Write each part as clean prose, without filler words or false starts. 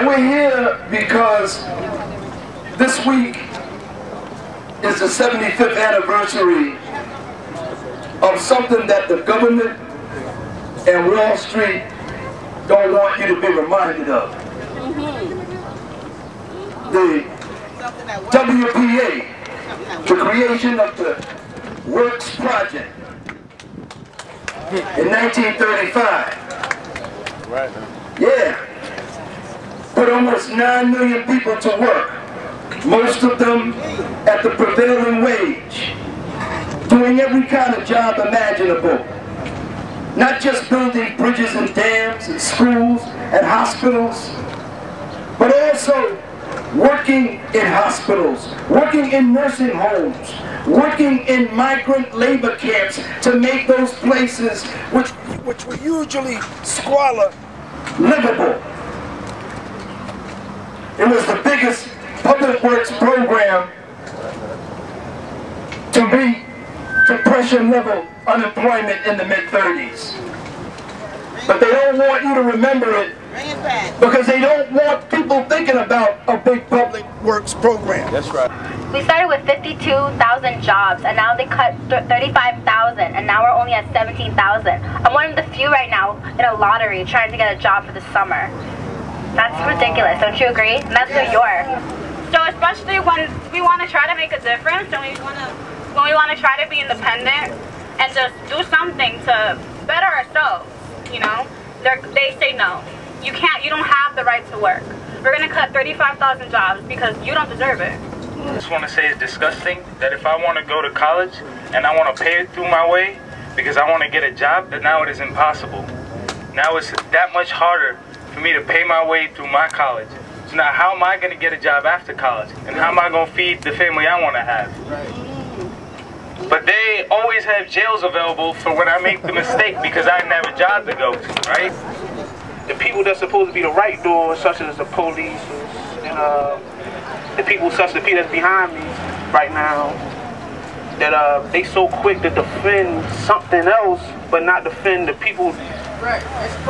We're here because this week is the 75th anniversary of something that the government and Wall Street don't want you to be reminded of. The WPA, the creation of the Works Project in 1935. Right. Yeah. Put almost 9 million people to work, most of them at the prevailing wage, doing every kind of job imaginable. Not just building bridges and dams and schools and hospitals, but also working in hospitals, working in nursing homes, working in migrant labor camps to make those places, which were usually squalor, livable. It was the biggest public works program to beat depression-level unemployment in the mid-30s. But they don't want you to remember it because they don't want people thinking about a big public works program. That's right. We started with 52,000 jobs, and now they cut 35,000, and now we're only at 17,000. I'm one of the few right now in a lottery trying to get a job for the summer. That's ridiculous, don't you agree? And that's New York. So especially when we want to try to make a difference, and when we want to try to be independent and just do something to better ourselves, you know, they say no. You can't, you don't have the right to work. We're going to cut 35,000 jobs because you don't deserve it. I just want to say it's disgusting that if I want to go to college and I want to pay it through my way because I want to get a job, that now it is impossible. Now it's that much harder for me to pay my way through my college. So now how am I going to get a job after college? And how am I going to feed the family I want to have? But they always have jails available for when I make the mistake because I didn't have a job to go to, right? The people that's supposed to be the right doors, such as the police and the people such as the people that's behind me right now, that they so quick to defend something else, but not defend the people. Right,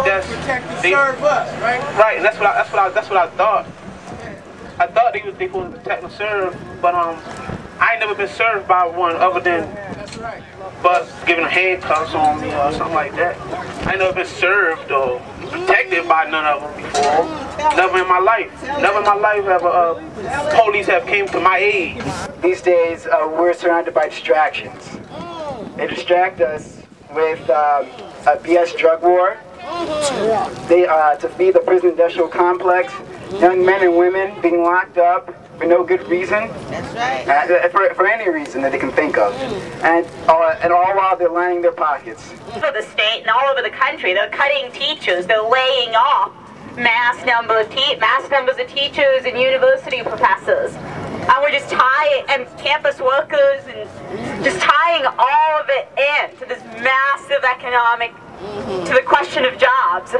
they're supposed to protect and serve us, right? Right, and that's what I thought. I thought they supposed to protect and serve, but I ain't never been served by one other than but giving handcuffs on me or something like that. I ain't never been served or protected by none of them before. Never in my life. Never in my life have police have came to my aid. These days we're surrounded by distractions. They distract us with a BS drug war. They to feed the prison industrial complex. Young men and women being locked up for no good reason. That's right. For any reason that they can think of, and all while they're lining their pockets. All over the state and all over the country, they're cutting teachers. They're laying off mass numbers of teachers and university professors. And we're just tying, and campus workers, and just tying all of it in to this massive economic, to the question of jobs.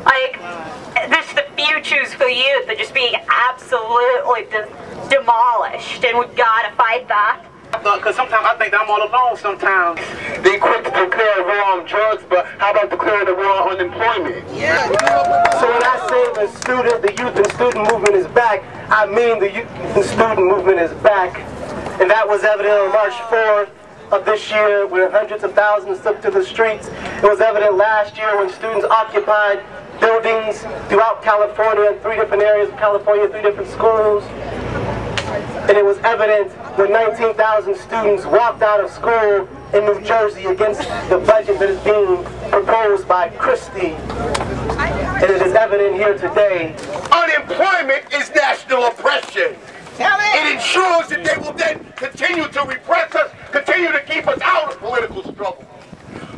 Like, this, the futures for youth are just being absolutely demolished, and we've got to fight back. Because sometimes I think that I'm all alone sometimes. They quick to declare war on drugs, but how about declaring the war on unemployment? Yeah. So when I say the youth and student movement is back, I mean the youth and student movement is back. And that was evident on March 4th of this year, where hundreds of thousands took to the streets. It was evident last year when students occupied buildings throughout California, in 3 different areas of California, 3 different schools. And it was evident when 19,000 students walked out of school in New Jersey against the budget that is being proposed by Christie. And it is evident here today. Unemployment is national oppression. It ensures that they will then continue to repress us, continue to keep us out of political struggle.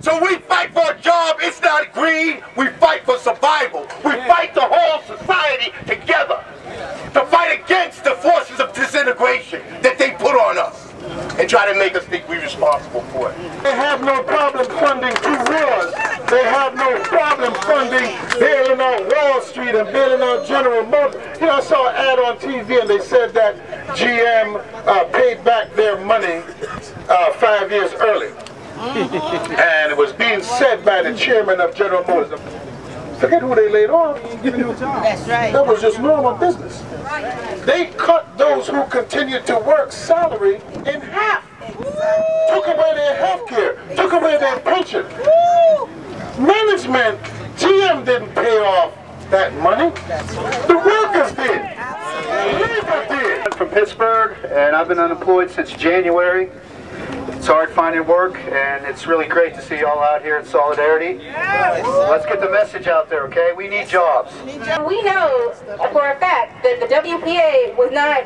So we fight for a job. It's not greed. We fight for survival. We fight the whole society together to fight against the forces of disintegration that they put on us and try to make us think we're responsible for it. They have no problem funding 2 wars. They have no problem funding bailing out Wall Street and bailing out General Motors. You know, I saw an ad on TV and they said that GM paid back their money 5 years early. And it was being said by the chairman of General Motors. Forget who they laid off. Giving you a job. That's right. That was just normal business. They cut those who continued to work salary in half. Took away their health care. Took away their pension. Management, GM didn't pay off that money. The workers did. Labor did. I'm from Pittsburgh, and I've been unemployed since January. It's hard finding work, and it's really great to see you all out here in solidarity. Let's get the message out there, okay? We need jobs. We know for a fact that the WPA was not,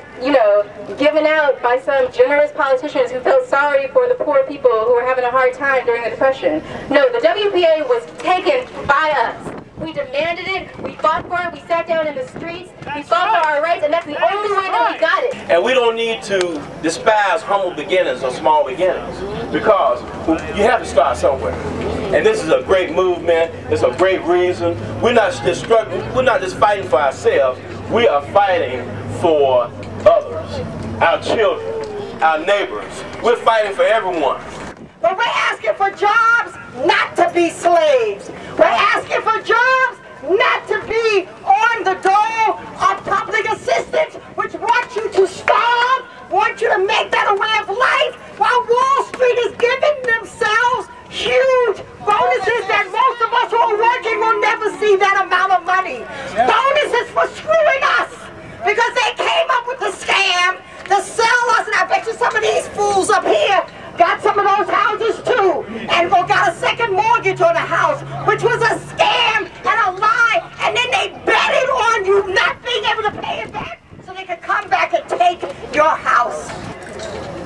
given out by some generous politicians who felt sorry for the poor people who were having a hard time during the Depression. No, the WPA was taken by us. We demanded it, we fought for it, we sat down in the streets, we fought for our rights, and that's the only way that we got it. And we don't need to despise humble beginnings or small beginnings, because you have to start somewhere. And this is a great movement, it's a great reason. We're not just struggling, we're not just fighting for ourselves, we are fighting for others, our children, our neighbors. We're fighting for everyone. But we're asking for jobs, not to be slaves. We're asking for jobs, not to be on the dole of public assistance, which wants you to starve, wants you to make that a way of life, while Wall Street is giving themselves huge bonuses that most of us who are working will never see that amount of money. Bonuses for screwing us, because they came up with the scam to sell us, and I bet you some of these fools up here got some of those houses too, and got a second mortgage on a house, which was a scam and a lie, and then they betted on you not being able to pay it back so they could come back and take your house.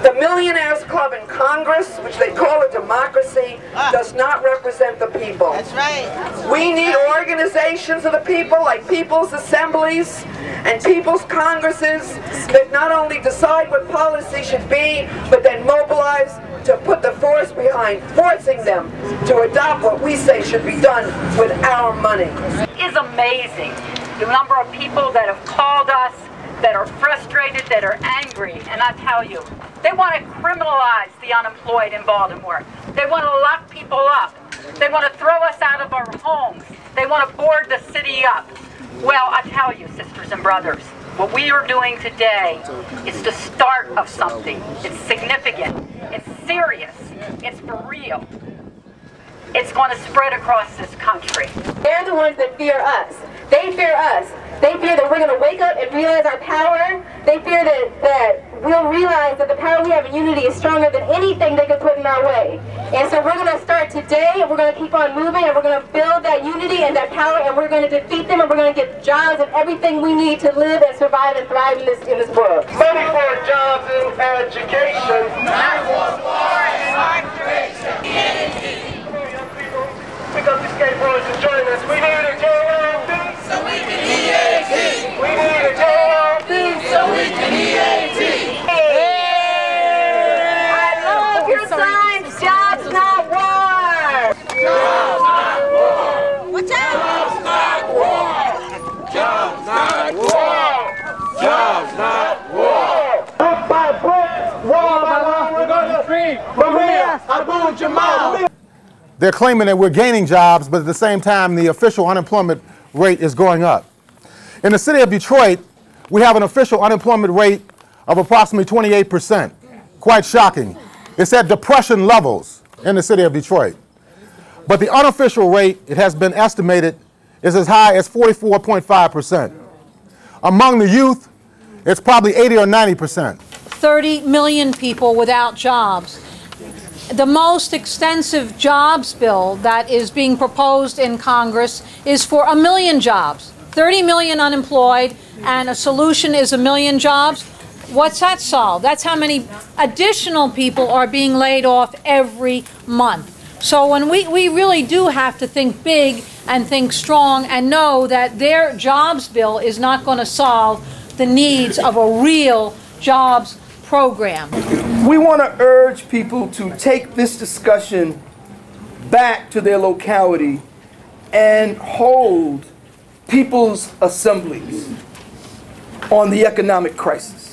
The Millionaires Club in Congress, which they call a democracy, does not represent the people. That's right. We need organizations of the people, like people's assemblies and people's congresses, that not only decide what policy should be, but then mobilize to put the force behind forcing them to adopt what we say should be done with our money. It's amazing the number of people that have called us, that are frustrated, that are angry, and I tell you, they want to criminalize the unemployed in Baltimore. They want to lock people up. They want to throw us out of our homes. They want to board the city up. Well, I tell you, sisters and brothers, what we are doing today is the start of something. It's significant. It's serious. It's for real. It's going to spread across this country. They're the ones that fear us. They fear us. They fear that we're going to wake up and realize our power. They fear that we'll realize that the power we have in unity is stronger than anything they could put in our way. And so we're going to start today, and we're going to keep on moving, and we're going to build that unity and that power, and we're going to defeat them, and we're going to get jobs and everything we need to live and survive and thrive in this world. Money for jobs and education. Not for war and incarceration. Pick up the skateboards and join us. We need a JLB so we can EAT. We need a JLB so we can EAT. I love your signs. Jobs, not war. Jobs, not war. What's that? Jobs, not war. Jobs, not war. Jobs, not war. Brick by brick, wall by wall, we're gonna free Maria Abu-Jamal. They're claiming that we're gaining jobs, but at the same time, the official unemployment rate is going up. In the city of Detroit, we have an official unemployment rate of approximately 28%. Quite shocking. It's at depression levels in the city of Detroit. But the unofficial rate, it has been estimated, is as high as 44.5%. Among the youth, it's probably 80 or 90%. 30 million people without jobs. The most extensive jobs bill that is being proposed in Congress is for 1 million jobs. 30 million unemployed, and a solution is 1 million jobs. What's that solve? That's how many additional people are being laid off every month. So when we really do have to think big and think strong and know that their jobs bill is not going to solve the needs of a real jobs program. We want to urge people to take this discussion back to their locality and hold people's assemblies on the economic crisis.